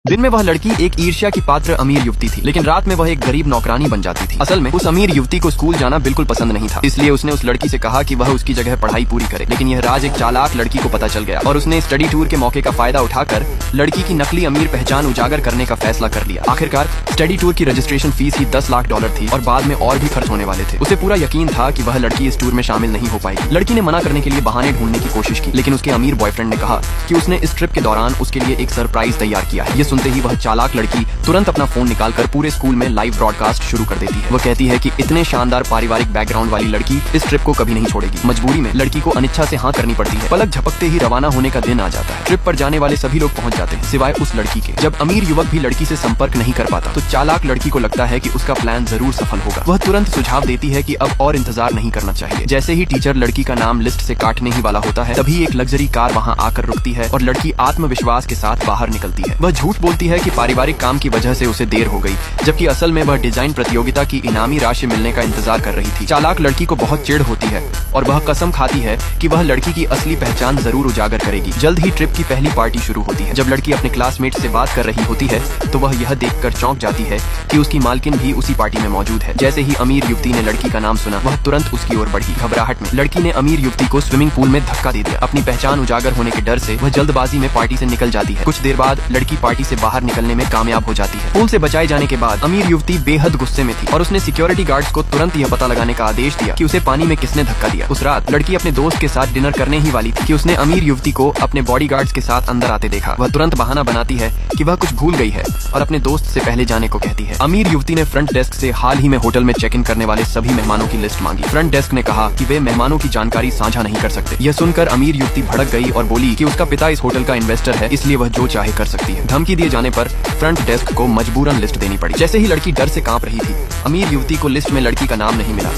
दिन में वह लड़की एक ईर्ष्या की पात्र अमीर युवती थी, लेकिन रात में वह एक गरीब नौकरानी बन जाती थी। असल में उस अमीर युवती को स्कूल जाना बिल्कुल पसंद नहीं था, इसलिए उसने उस लड़की से कहा कि वह उसकी जगह पढ़ाई पूरी करे। लेकिन यह राज एक चालाक लड़की को पता चल गया और उसने स्टडी टूर के मौके का फायदा उठाकर लड़की की नकली अमीर पहचान उजागर करने का फैसला कर लिया। आखिरकार स्टडी टूर की रजिस्ट्रेशन फीस ही $10 लाख थी और बाद में और भी खर्च होने वाले थे। उसे पूरा यकीन था कि वह लड़की इस टूर में शामिल नहीं हो पाएगी। लड़की ने मना करने के लिए बहाने ढूंढने की कोशिश की, लेकिन उसके अमीर बॉयफ्रेंड ने कहा कि उसने इस ट्रिप के दौरान उसके लिए एक सरप्राइज तैयार किया है। ये सुनते ही वह चालाक लड़की तुरंत अपना फोन निकालकर पूरे स्कूल में लाइव ब्रॉडकास्ट शुरू कर देती है। वह कहती है कि इतने शानदार पारिवारिक बैकग्राउंड वाली लड़की इस ट्रिप को कभी नहीं छोड़ेगी। मजबूरी में लड़की को अनिच्छा से हाँ करनी पड़ती है। पलक झपकते ही रवाना होने का दिन आ जाता है। ट्रिप पर जाने वाले सभी लोग पहुंच जाते हैं सिवाय उस लड़की के। जब अमीर युवक भी लड़की से संपर्क नहीं कर पाता तो चालाक लड़की को लगता है कि उसका प्लान जरूर सफल होगा। वह तुरंत सुझाव देती है कि अब और इंतजार नहीं करना चाहिए। जैसे ही टीचर लड़की का नाम लिस्ट से काटने ही वाला होता है, तभी एक लग्जरी कार वहाँ आकर रुकती है और लड़की आत्मविश्वास के साथ बाहर निकलती है। वह झूठ बोलती है कि पारिवारिक काम की वजह से उसे देर हो गई, जबकि असल में वह डिजाइन प्रतियोगिता की इनामी राशि मिलने का इंतजार कर रही थी। चालाक लड़की को बहुत चिढ़ होती है और वह कसम खाती है कि वह लड़की की असली पहचान जरूर उजागर करेगी। जल्द ही ट्रिप की पहली पार्टी शुरू होती है। जब लड़की अपने क्लासमेट से बात कर रही होती है तो वह यह देखकर चौंक जाती है कि उसकी मालकिन भी उसी पार्टी में मौजूद है। जैसे ही अमीर युवती ने लड़की का नाम सुना, वह तुरंत उसकी ओर बढ़ी। घबराहट में लड़की ने अमीर युवती को स्विमिंग पूल में धक्का दे दिया। अपनी पहचान उजागर होने के डर से वह जल्दबाजी में पार्टी से निकल जाती है। कुछ देर बाद लड़की पार्टी से बाहर निकलने में कामयाब हो जाती है। पूल से बचाए जाने के बाद अमीर युवती बेहद गुस्से में थी और उसने सिक्योरिटी गार्ड्स को तुरंत यह पता लगाने का आदेश दिया कि उसे पानी में किसने धक्का दिया। उस रात लड़की अपने दोस्त के साथ डिनर करने ही वाली थी कि उसने अमीर युवती को अपने बॉडीगार्ड्स के साथ अंदर आते देखा। वह तुरंत बहाना बनाती है कि वह कुछ भूल गई है और अपने दोस्त से पहले जाने को कहती है। अमीर युवती ने फ्रंट डेस्क से हाल ही में होटल में चेक इन करने वाले सभी मेहमानों की लिस्ट मांगी। फ्रंट डेस्क ने कहा कि वे मेहमानों की जानकारी साझा नहीं कर सकते। यह सुनकर अमीर युवती भड़क गई और बोली कि उसका पिता इस होटल का इन्वेस्टर है, इसलिए वह जो चाहे कर सकती है। धमकी दिए जाने पर फ्रंट डेस्क को मजबूरन लिस्ट देनी पड़ी। जैसे ही लड़की डर से कांप रही थी, अमीर युवती को लिस्ट में लड़की का नाम नहीं मिला।